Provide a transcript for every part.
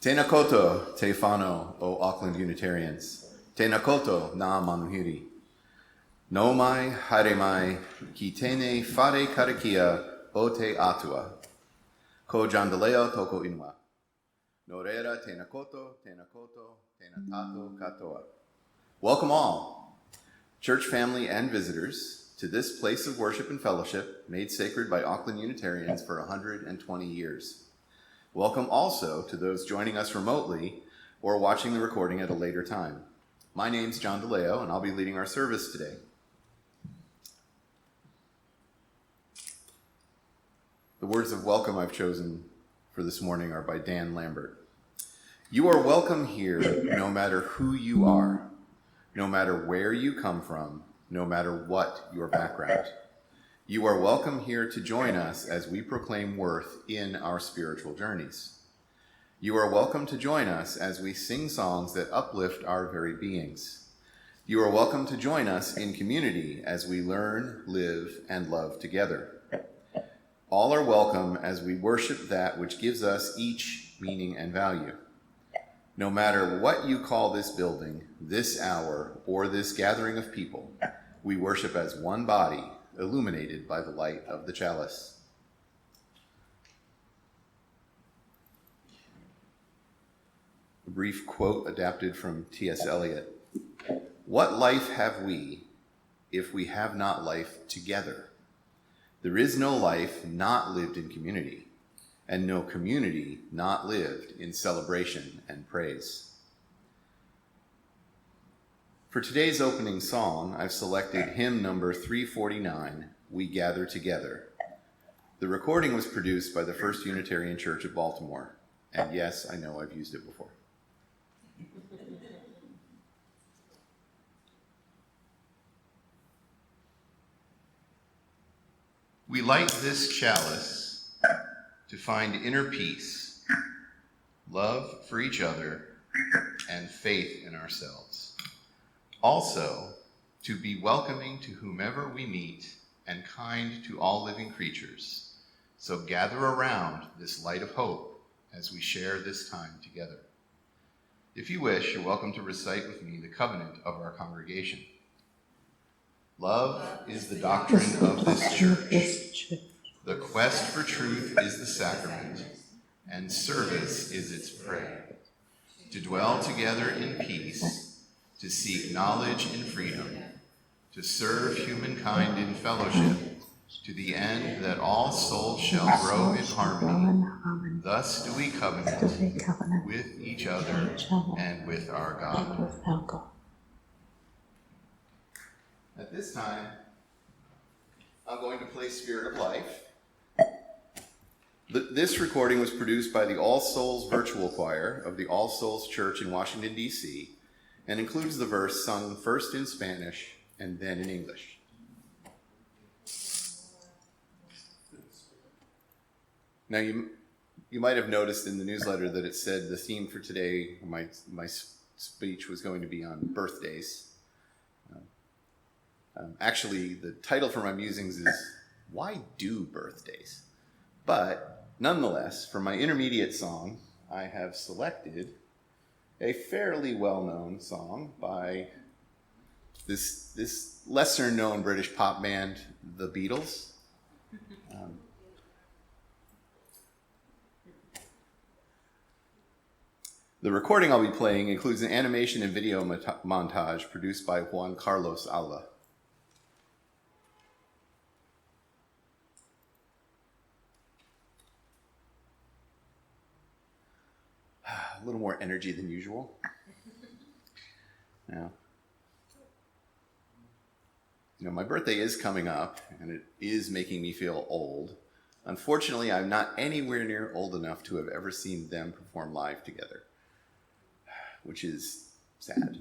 Tēnā koutou, te whānau o Auckland Unitarians. Tēnā koutou, nā manuhiri. No mai, haere mai, ki tēnei whare karakia o te atua. Ko John DiLeo toko inua. No reira, tēnā koutou, tēnā tato katoa. Welcome all, church family and visitors, to this place of worship and fellowship made sacred by Auckland Unitarians for 120 years. Welcome also to those joining us remotely or watching the recording at a later time. My name's John DiLeo, and I'll be leading our service today. The words of welcome I've chosen for this morning are by Dan Lambert. You are welcome here no matter who you are, no matter where you come from, no matter what your background. You are welcome here to join us as we proclaim worth in our spiritual journeys. You are welcome to join us as we sing songs that uplift our very beings. You are welcome to join us in community as we learn, live, and love together. All are welcome as we worship that which gives us each meaning and value. No matter what you call this building, this hour, or this gathering of people, we worship as one body, illuminated by the light of the chalice. A brief quote adapted from T.S. Eliot. What life have we if we have not life together? There is no life not lived in community, and no community not lived in celebration and praise. For today's opening song, I've selected hymn number 349, We Gather Together. The recording was produced by the First Unitarian Church of Baltimore, and yes, I know I've used it before. We light this chalice to find inner peace, love for each other, and faith in ourselves. Also, to be welcoming to whomever we meet and kind to all living creatures. So gather around this light of hope as we share this time together. If you wish, you're welcome to recite with me the covenant of our congregation. Love is the doctrine of this church. The quest for truth is the sacrament, and service is its prey. To dwell together in peace, to seek knowledge in freedom, to serve humankind in fellowship, to the end that all souls shall grow in harmony. Thus do we covenant with each other and with our God. At this time, I'm going to play Spirit of Life. This recording was produced by the All Souls Virtual Choir of the All Souls Church in Washington, D.C., and includes the verse sung first in Spanish and then in English. Now, you might have noticed in the newsletter that it said the theme for today, my speech, was going to be on birthdays. Actually, the title for my musings is, Why Do Birthdays? But nonetheless, for my intermediate song, I have selected a fairly well-known song by this lesser-known British pop band, The Beatles. The recording I'll be playing includes an animation and video montage produced by Juan Carlos Alba. A little more energy than usual. Now, my birthday is coming up, and it is making me feel old. Unfortunately, I'm not anywhere near old enough to have ever seen them perform live together, which is sad.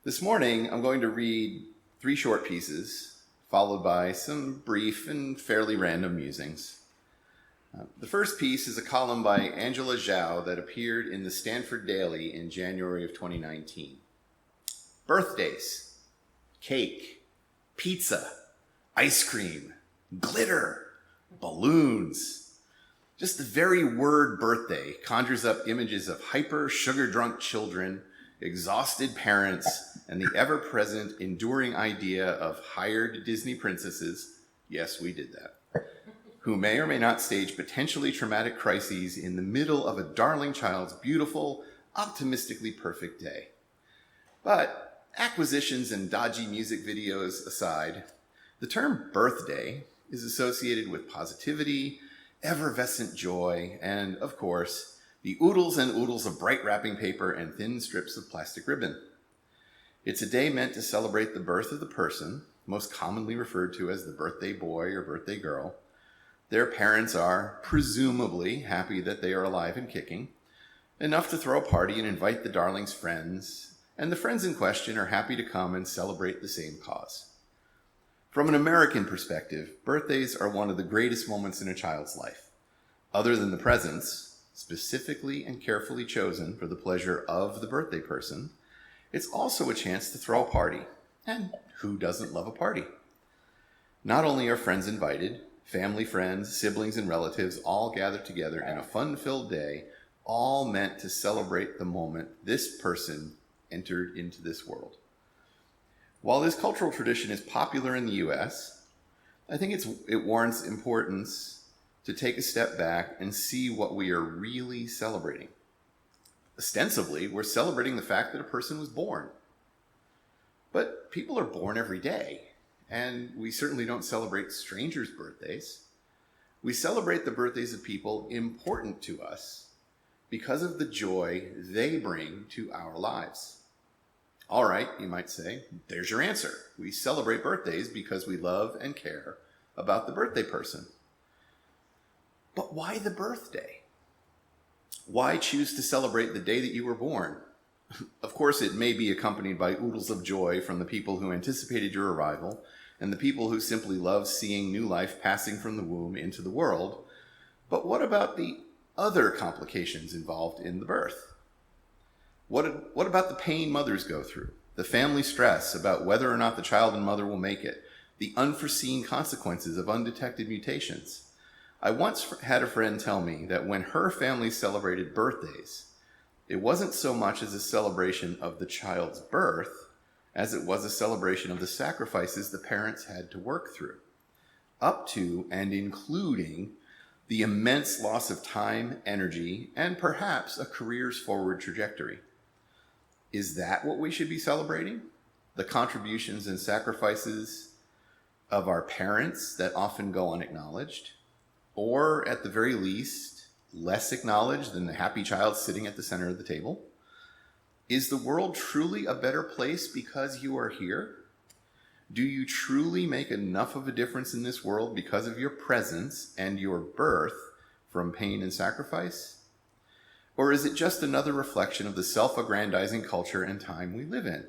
This morning, I'm going to read 3 short pieces, followed by some brief and fairly random musings. The first piece is a column by Angela Zhao that appeared in the Stanford Daily in January of 2019. Birthdays, cake, pizza, ice cream, glitter, balloons. Just the very word birthday conjures up images of hyper, sugar-drunk children, exhausted parents, and the ever-present, enduring idea of hired Disney princesses, yes, we did that, who may or may not stage potentially traumatic crises in the middle of a darling child's beautiful, optimistically perfect day. But acquisitions and dodgy music videos aside, the term birthday is associated with positivity, effervescent joy, and, of course, the oodles and oodles of bright wrapping paper and thin strips of plastic ribbon. It's a day meant to celebrate the birth of the person, most commonly referred to as the birthday boy or birthday girl. Their parents are presumably happy that they are alive and kicking, enough to throw a party and invite the darling's friends, and the friends in question are happy to come and celebrate the same cause. From an American perspective, birthdays are one of the greatest moments in a child's life. Other than the presents, specifically and carefully chosen for the pleasure of the birthday person, it's also a chance to throw a party. And who doesn't love a party? Not only are friends invited, family, friends, siblings, and relatives all gather together in a fun-filled day, all meant to celebrate the moment this person entered into this world. While this cultural tradition is popular in the US, I think it warrants importance to take a step back and see what we are really celebrating. Ostensibly, we're celebrating the fact that a person was born. But people are born every day, and we certainly don't celebrate strangers' birthdays. We celebrate the birthdays of people important to us because of the joy they bring to our lives. All right, you might say, there's your answer. We celebrate birthdays because we love and care about the birthday person. But why the birthday? Why choose to celebrate the day that you were born? Of course, it may be accompanied by oodles of joy from the people who anticipated your arrival and the people who simply love seeing new life passing from the womb into the world. But what about the other complications involved in the birth? What about the pain mothers go through, the family stress about whether or not the child and mother will make it, the unforeseen consequences of undetected mutations? I once had a friend tell me that when her family celebrated birthdays, it wasn't so much as a celebration of the child's birth as it was a celebration of the sacrifices the parents had to work through, up to and including the immense loss of time, energy, and perhaps a career's forward trajectory. Is that what we should be celebrating? The contributions and sacrifices of our parents that often go unacknowledged? Or at the very least, less acknowledged than the happy child sitting at the center of the table? Is the world truly a better place because you are here? Do you truly make enough of a difference in this world because of your presence and your birth from pain and sacrifice? Or is it just another reflection of the self-aggrandizing culture and time we live in?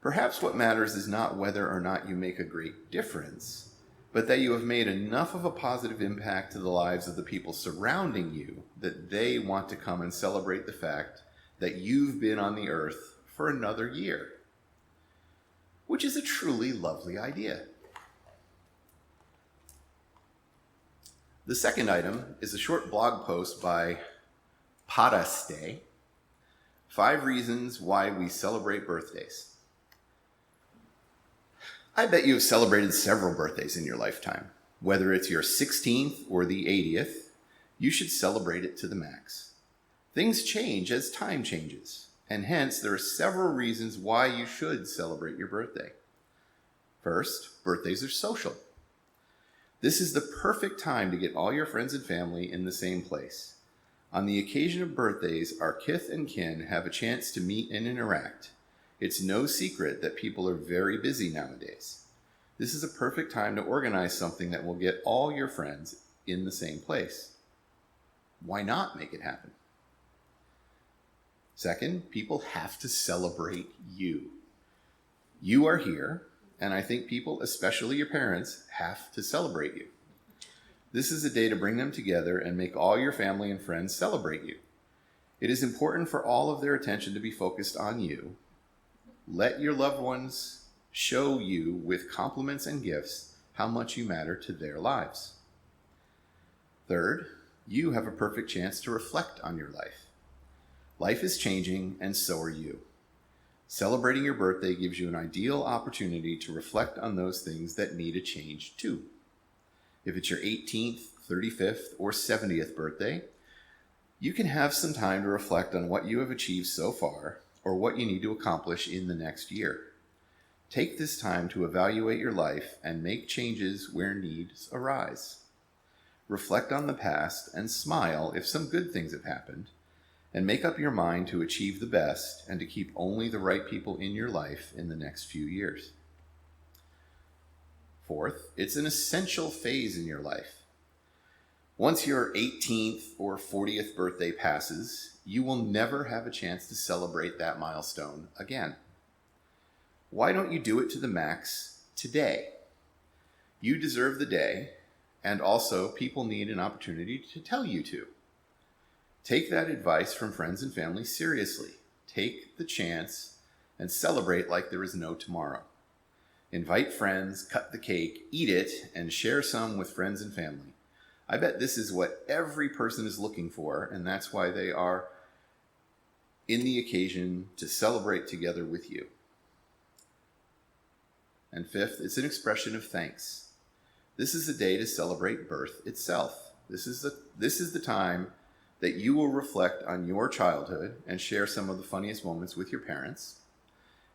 Perhaps what matters is not whether or not you make a great difference, but that you have made enough of a positive impact to the lives of the people surrounding you that they want to come and celebrate the fact that you've been on the earth for another year, which is a truly lovely idea. The second item is a short blog post by Paraste, 5 Reasons Why We Celebrate Birthdays. I bet you have celebrated several birthdays in your lifetime. Whether it's your 16th or the 80th, you should celebrate it to the max. Things change as time changes, and hence there are several reasons why you should celebrate your birthday. First, birthdays are social. This is the perfect time to get all your friends and family in the same place. On the occasion of birthdays, our kith and kin have a chance to meet and interact. It's no secret that people are very busy nowadays. This is a perfect time to organize something that will get all your friends in the same place. Why not make it happen? Second, people have to celebrate you. You are here, and I think people, especially your parents, have to celebrate you. This is a day to bring them together and make all your family and friends celebrate you. It is important for all of their attention to be focused on you. Let your loved ones show you with compliments and gifts how much you matter to their lives. Third, you have a perfect chance to reflect on your life. Life is changing, and so are you. Celebrating your birthday gives you an ideal opportunity to reflect on those things that need a change too. If it's your 18th, 35th, or 70th birthday, you can have some time to reflect on what you have achieved so far or what you need to accomplish in the next year. Take this time to evaluate your life and make changes where needs arise. Reflect on the past and smile if some good things have happened, and make up your mind to achieve the best and to keep only the right people in your life in the next few years. Fourth, it's an essential phase in your life. Once your 18th or 40th birthday passes, you will never have a chance to celebrate that milestone again. Why don't you do it to the max today? You deserve the day, and also people need an opportunity to tell you to. Take that advice from friends and family seriously. Take the chance and celebrate like there is no tomorrow. Invite friends, cut the cake, eat it, and share some with friends and family. I bet this is what every person is looking for, and that's why they are in the occasion to celebrate together with you. And fifth, it's an expression of thanks. This is a day to celebrate birth itself. This is the time that you will reflect on your childhood and share some of the funniest moments with your parents.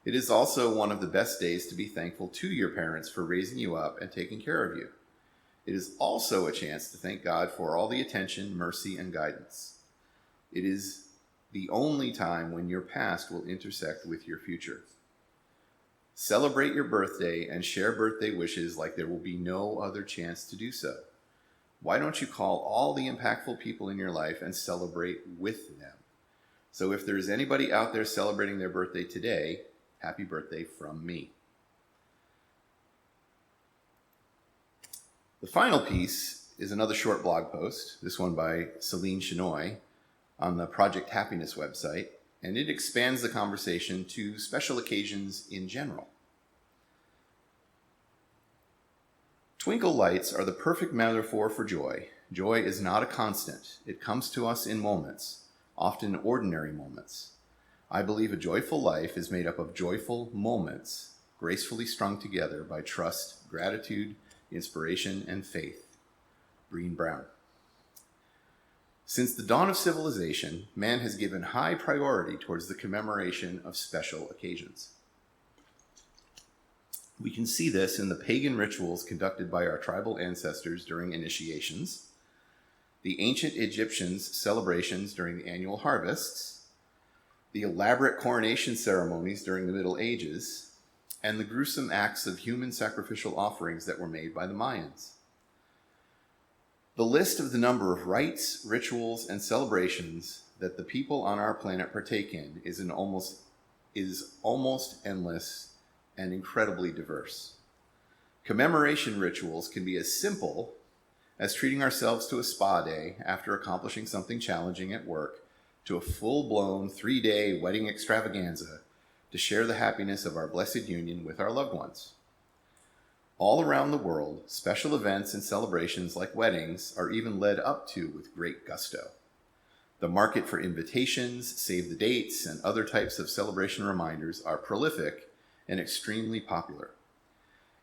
It is also one of the best days to be thankful to your parents for raising you up and taking care of you. It is also a chance to thank God for all the attention, mercy, and guidance. It is the only time when your past will intersect with your future. Celebrate your birthday and share birthday wishes like there will be no other chance to do so. Why don't you call all the impactful people in your life and celebrate with them? So if there's anybody out there celebrating their birthday today, happy birthday from me. The final piece is another short blog post, this one by Celine Chenoy on the Project Happiness website, and it expands the conversation to special occasions in general. Twinkle lights are the perfect metaphor for joy. Joy is not a constant. It comes to us in moments, often ordinary moments. I believe a joyful life is made up of joyful moments, gracefully strung together by trust, gratitude, inspiration, and faith. Brené Brown. Since the dawn of civilization, man has given high priority towards the commemoration of special occasions. We can see this in the pagan rituals conducted by our tribal ancestors during initiations, the ancient Egyptians' celebrations during the annual harvests, the elaborate coronation ceremonies during the Middle Ages, and the gruesome acts of human sacrificial offerings that were made by the Mayans. The list of the number of rites, rituals, and celebrations that the people on our planet partake in is almost endless and incredibly diverse. Commemoration rituals can be as simple as treating ourselves to a spa day after accomplishing something challenging at work, to a full-blown 3-day wedding extravaganza to share the happiness of our blessed union with our loved ones. All around the world, special events and celebrations like weddings are even led up to with great gusto. The market for invitations, save the dates, and other types of celebration reminders are prolific and extremely popular.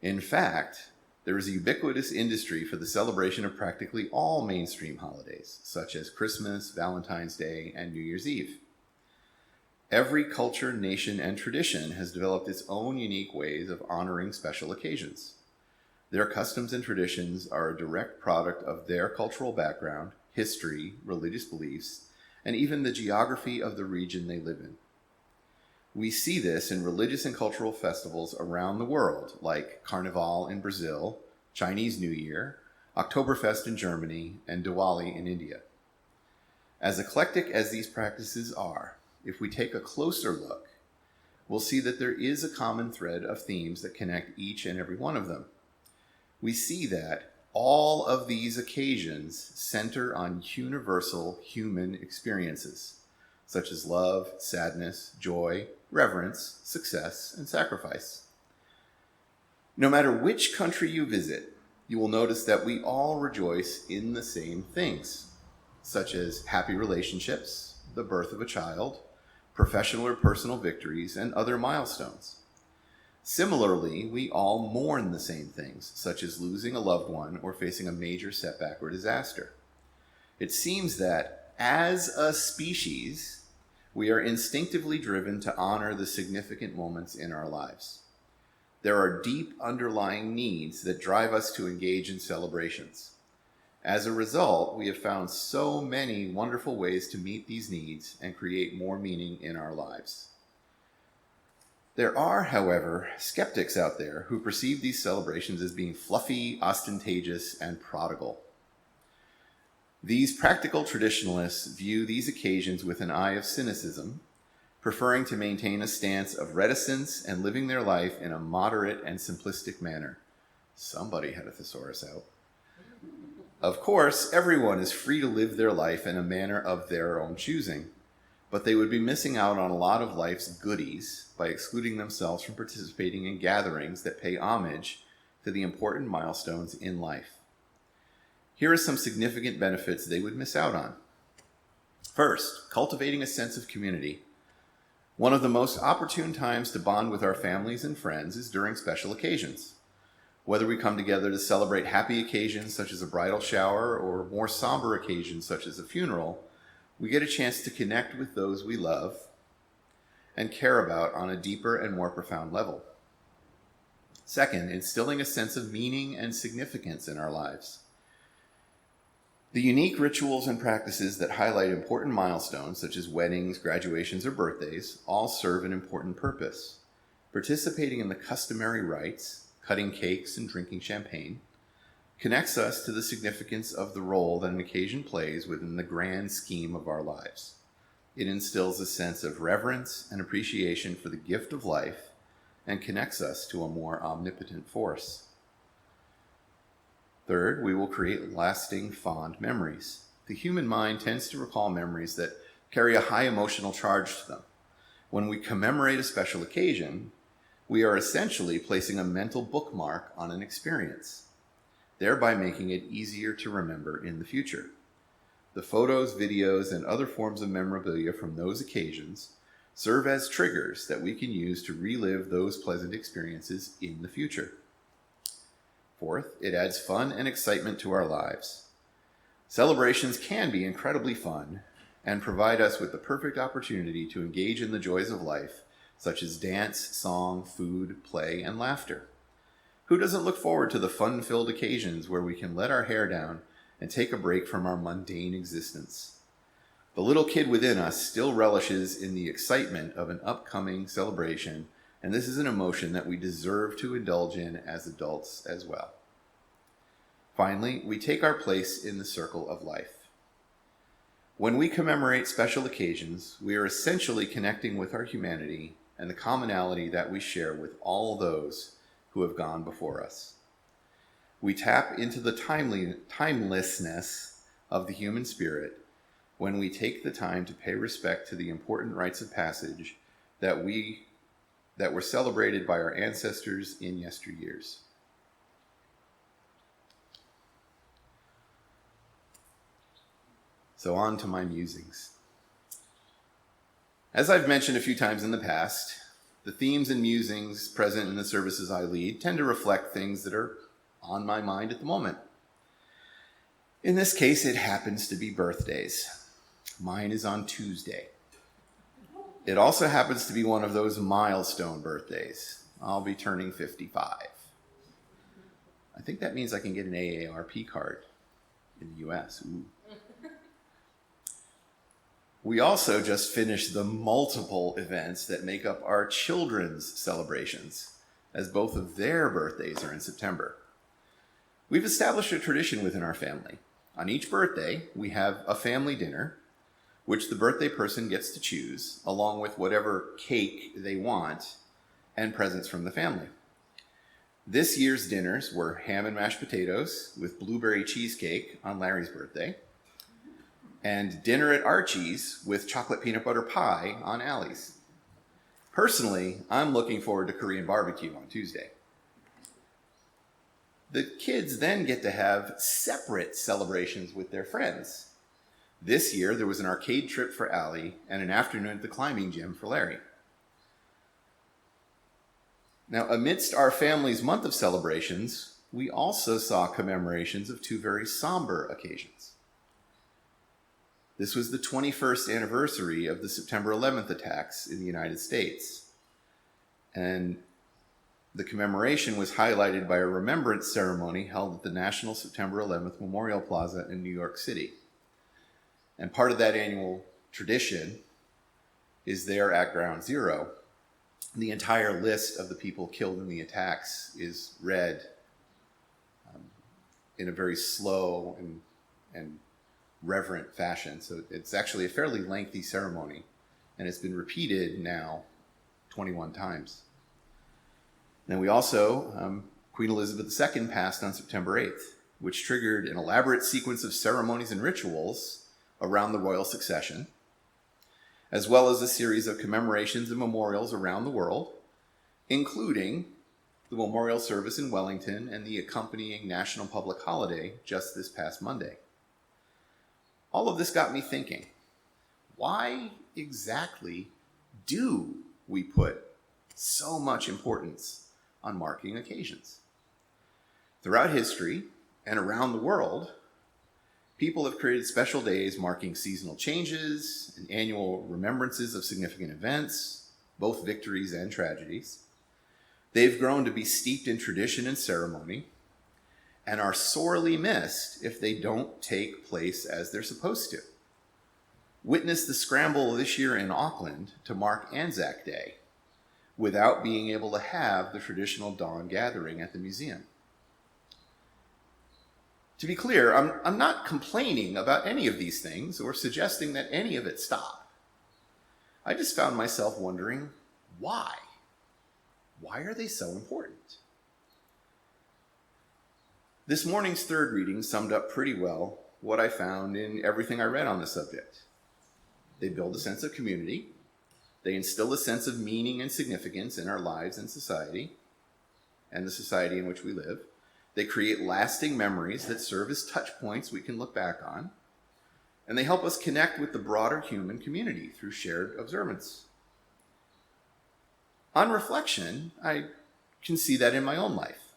In fact, there is a ubiquitous industry for the celebration of practically all mainstream holidays, such as Christmas, Valentine's Day, and New Year's Eve. Every culture, nation, and tradition has developed its own unique ways of honoring special occasions. Their customs and traditions are a direct product of their cultural background, history, religious beliefs, and even the geography of the region they live in. We see this in religious and cultural festivals around the world, like Carnival in Brazil, Chinese New Year, Oktoberfest in Germany, and Diwali in India. As eclectic as these practices are, if we take a closer look, we'll see that there is a common thread of themes that connect each and every one of them. We see that all of these occasions center on universal human experiences, such as love, sadness, joy, reverence, success, and sacrifice. No matter which country you visit, you will notice that we all rejoice in the same things. such as happy relationships, the birth of a child, professional or personal victories, and other milestones. Similarly, we all mourn the same things, such as losing a loved one or facing a major setback or disaster. It seems that, as a species, we are instinctively driven to honor the significant moments in our lives. There are deep underlying needs that drive us to engage in celebrations. As a result, we have found so many wonderful ways to meet these needs and create more meaning in our lives. There are, however, skeptics out there who perceive these celebrations as being fluffy, ostentatious, and prodigal. These practical traditionalists view these occasions with an eye of cynicism, preferring to maintain a stance of reticence and living their life in a moderate and simplistic manner. Somebody had a thesaurus out. Of course, everyone is free to live their life in a manner of their own choosing, but they would be missing out on a lot of life's goodies by excluding themselves from participating in gatherings that pay homage to the important milestones in life. Here are some significant benefits they would miss out on. First, cultivating a sense of community. One of the most opportune times to bond with our families and friends is during special occasions. Whether we come together to celebrate happy occasions such as a bridal shower or more somber occasions such as a funeral, we get a chance to connect with those we love and care about on a deeper and more profound level. Second, instilling a sense of meaning and significance in our lives. The unique rituals and practices that highlight important milestones, such as weddings, graduations, or birthdays, all serve an important purpose. Participating in the customary rites, cutting cakes and drinking champagne, connects us to the significance of the role that an occasion plays within the grand scheme of our lives. It instills a sense of reverence and appreciation for the gift of life and connects us to a more omnipotent force. Third, we will create lasting, fond memories. The human mind tends to recall memories that carry a high emotional charge to them. When we commemorate a special occasion, we are essentially placing a mental bookmark on an experience, thereby making it easier to remember in the future. The photos, videos, and other forms of memorabilia from those occasions serve as triggers that we can use to relive those pleasant experiences in the future. Fourth, it adds fun and excitement to our lives. Celebrations can be incredibly fun and provide us with the perfect opportunity to engage in the joys of life, such as dance, song, food, play, and laughter. Who doesn't look forward to the fun-filled occasions where we can let our hair down and take a break from our mundane existence? The little kid within us still relishes in the excitement of an upcoming celebration, and this is an emotion that we deserve to indulge in as adults as well. Finally, we take our place in the circle of life. When we commemorate special occasions, we are essentially connecting with our humanity and the commonality that we share with all those who have gone before us. We tap into the timelessness of the human spirit when we take the time to pay respect to the important rites of passage that were celebrated by our ancestors in yesteryears. So on to my musings. As I've mentioned a few times in the past, the themes and musings present in the services I lead tend to reflect things that are on my mind at the moment. In this case, it happens to be birthdays. Mine is on Tuesday. It also happens to be one of those milestone birthdays. I'll be turning 55. I think that means I can get an AARP card in the US. Ooh. We also just finished the multiple events that make up our children's celebrations, as both of their birthdays are in September. We've established a tradition within our family. On each birthday, we have a family dinner, which the birthday person gets to choose, along with whatever cake they want and presents from the family. This year's dinners were ham and mashed potatoes with blueberry cheesecake on Larry's birthday, and dinner at Archie's with chocolate peanut butter pie on Allie's. Personally, I'm looking forward to Korean barbecue on Tuesday. The kids then get to have separate celebrations with their friends. This year, there was an arcade trip for Allie and an afternoon at the climbing gym for Larry. Now, amidst our family's month of celebrations, we also saw commemorations of two very somber occasions. This was the 21st anniversary of the September 11th attacks in the United States. And the commemoration was highlighted by a remembrance ceremony held at the National September 11th Memorial Plaza in New York City. And part of that annual tradition is there at Ground Zero. The entire list of the people killed in the attacks is read in a very slow and reverent fashion. So it's actually a fairly lengthy ceremony, and it's been repeated now 21 times. Then we also, Queen Elizabeth II passed on September 8th, which triggered an elaborate sequence of ceremonies and rituals around the royal succession, as well as a series of commemorations and memorials around the world, including the memorial service in Wellington and the accompanying national public holiday just this past Monday. All of this got me thinking, why exactly do we put so much importance on marking occasions? Throughout history and around the world, people have created special days marking seasonal changes and annual remembrances of significant events, both victories and tragedies. They've grown to be steeped in tradition and ceremony and are sorely missed if they don't take place as they're supposed to. Witness the scramble this year in Auckland to mark Anzac Day without being able to have the traditional dawn gathering at the museum. To be clear, I'm not complaining about any of these things or suggesting that any of it stop. I just found myself wondering, why? Why are they so important? This morning's third reading summed up pretty well what I found in everything I read on the subject. They build a sense of community. They instill a sense of meaning and significance in our lives and society, and the society in which we live. They create lasting memories that serve as touch points we can look back on, and they help us connect with the broader human community through shared observance. On reflection, I can see that in my own life.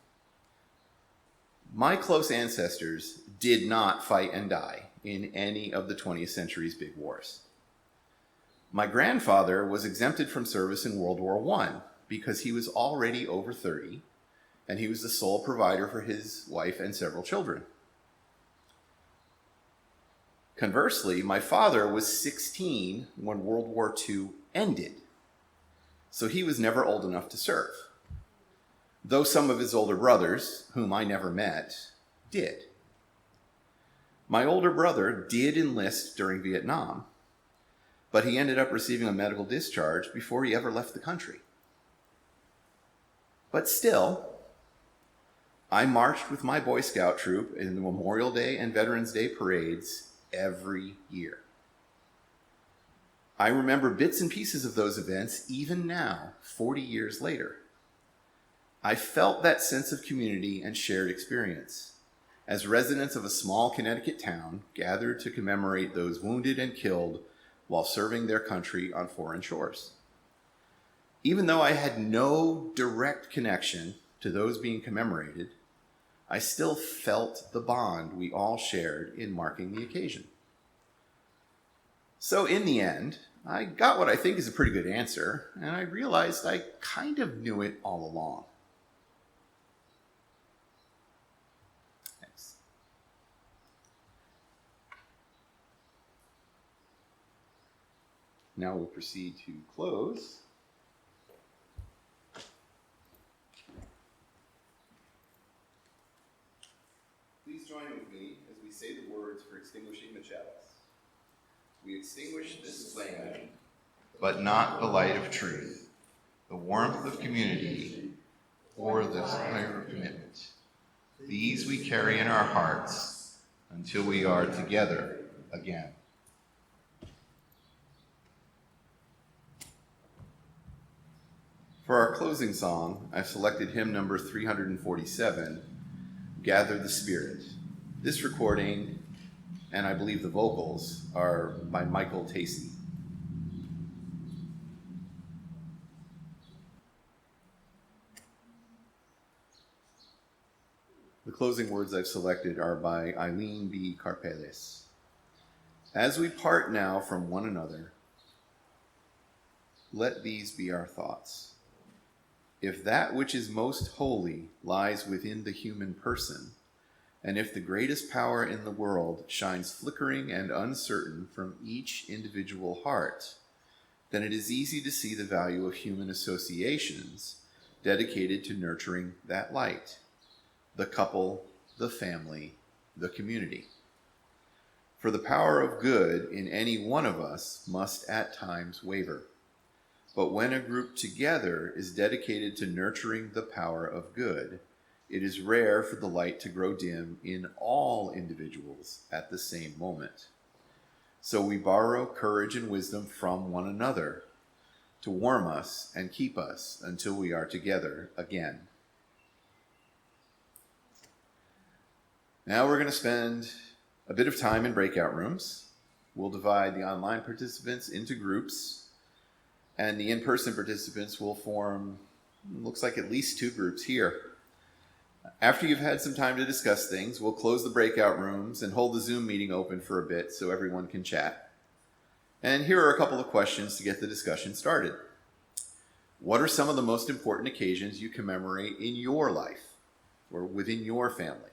My close ancestors did not fight and die in any of the 20th century's big wars. My grandfather was exempted from service in World War I because he was already over 30, and he was the sole provider for his wife and several children. Conversely, my father was 16 when World War II ended, so he was never old enough to serve, though some of his older brothers, whom I never met, did. My older brother did enlist during Vietnam, but he ended up receiving a medical discharge before he ever left the country. But still, I marched with my Boy Scout troop in the Memorial Day and Veterans Day parades every year. I remember bits and pieces of those events even now, 40 years later. I felt that sense of community and shared experience as residents of a small Connecticut town gathered to commemorate those wounded and killed while serving their country on foreign shores. Even though I had no direct connection to those being commemorated, I still felt the bond we all shared in marking the occasion. So in the end, I got what I think is a pretty good answer, and I realized I kind of knew it all along. Thanks. Now we'll proceed to close. Please join with me as we say the words for extinguishing the chalice. We extinguish this flame, but not the light of truth, the warmth of community, or the fire of commitment. These we carry in our hearts until we are together again. For our closing song, I've selected hymn number 347, Gather the Spirit. This recording and I believe the vocals are by Michael Tacey. The closing words I've selected are by Eileen B. Carpeles. As we part now from one another, let these be our thoughts. If that which is most holy lies within the human person, and if the greatest power in the world shines flickering and uncertain from each individual heart, then it is easy to see the value of human associations dedicated to nurturing that light: the couple, the family, the community. For the power of good in any one of us must at times waver. But when a group together is dedicated to nurturing the power of good, it is rare for the light to grow dim in all individuals at the same moment. So we borrow courage and wisdom from one another to warm us and keep us until we are together again. Now we're going to spend a bit of time in breakout rooms. We'll divide the online participants into groups, and the in-person participants will form, looks like at least 2 groups here. After you've had some time to discuss things, we'll close the breakout rooms and hold the Zoom meeting open for a bit so everyone can chat. And here are a couple of questions to get the discussion started. What are some of the most important occasions you commemorate in your life or within your family?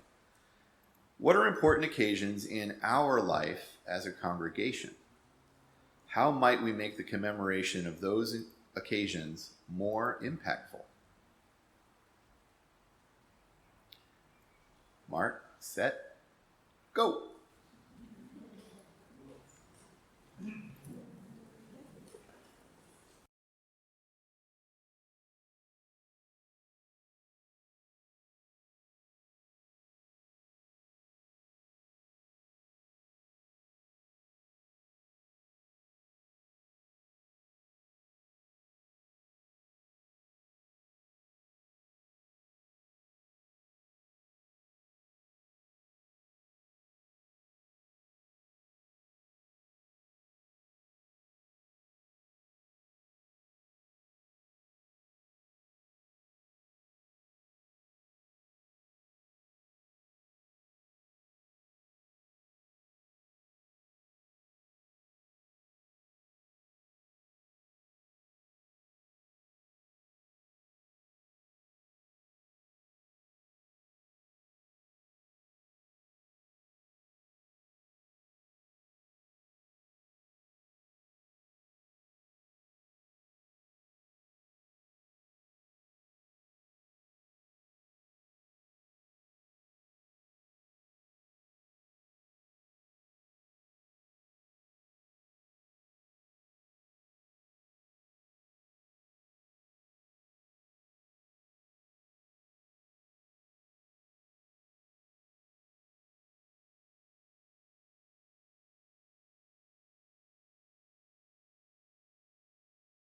What are important occasions in our life as a congregation? How might we make the commemoration of those occasions more impactful? Mark, set.